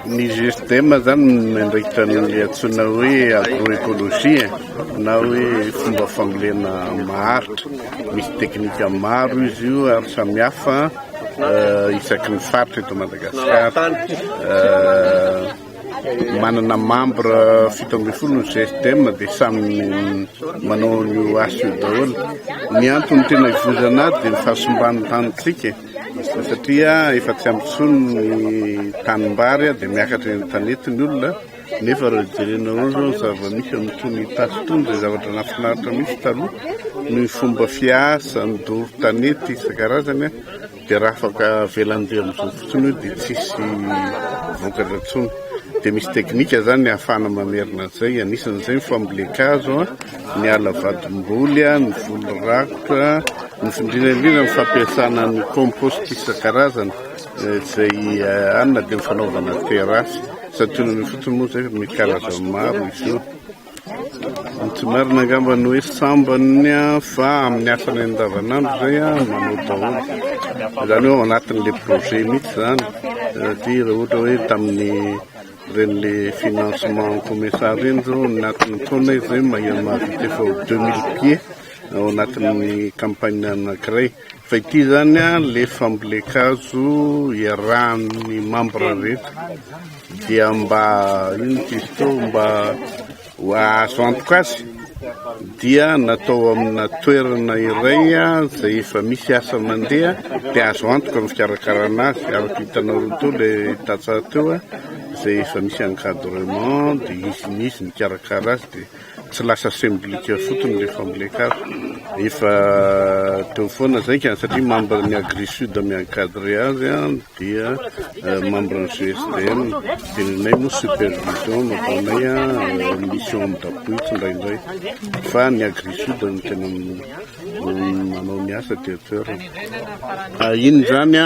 Ny GSDM zany mandraikitra ny antsoina hoe agroekôlôjia na hoe fomba fambolena maharitra. Misy teknika maro izy io ary samihafa isaky ny faritra eto Madagasikara. Manana membre 17 ny GSDM dia samy manao ny asa io daholo. Ny antony tena ivozana dia ny fahasombany tanitsika satria efa tsy ampy intsony ny tanimbary dia miakatra ny tanety ny olona, nefa raha jerenao zao zava-misy amin'itony tasy itony dia zavatra nafinaritra misy taloha ny fomba fiasa, ny doro tanety isan-karazany dia raha afaka velandeha amin'izao fotsiny io dia tsisy vokatra intsony. Dia misy teknika zany ahafahana mamerina an'izay, anisan'izay ny fambolekazo, ny alavadimboly, ny volo rakotra, ny findrindrandrindra ny fampiasana ny compost isan-karazany izay anona dia ny fanaovana terasy. Satria ny fotsiny moa zay ny karazany maro izy io. Tsy marina angambany hoe sambany fa amin'ny asany andavanandro zay manao daholo. Izany hoe ao anatin'ilay projet mihitsy zany. Dia raha ohatra hoe tamin'ny ren'le financement COMESA reny zao anatin'ny taona izy zay mahavita efa 2000 pieds ao anatin'ny campagne anankiray. Fa ity zany le fambolekazo iarahan'ny membre rehetra dia mba azo antoka azy dia natao amina toerana iray izay efa misy asa mandeha dia azo antoka ny fikarakarana azy. Araka hitanao teo ilay hitantsara teo izay efa misy encadrement dia izy mikarakara azy dia tsy lasa semblika fotony le fambolekazo. Efa teo foana zay ka satria membre ny Agrisud miankadre azy dia membre ny GSDM tenenay moa supervision nataonay mission d'appui indraindray fa ny Agrisud no tena manao ny asa teatoerana. Iny zany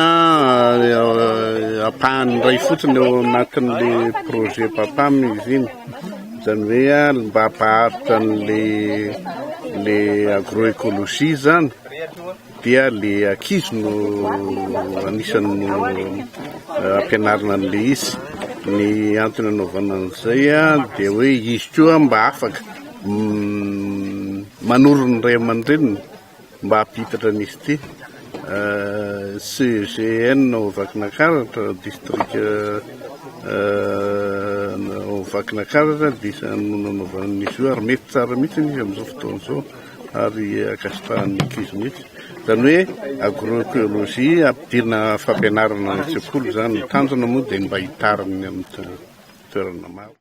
apahany ray fotsiny ao anatin'le projet PAPAM izy iny. Zany hoe mba hampaharitra le agroekôlôjia zany dia le ankizy no anisany ampianarina an'le izy. Ny antony anaovana an'izay dia hoe izy koa mba afaka manoro ny ray aman-dreniny mba hampitatra an'izy ity. CGN ao Vakinankaratra district ao Vakinankaratra dia isany nanaovana an'izy io ary mety tsara mihitsy izy amin'izao fotoana izao ary akasitrahan'ny ankizy mihitsy. Zany hoe agroekôlôjia ampidirina fampianarana ny sekoly zany. Ny tanjona moa dia mba hitariny amin'ny toerana maro.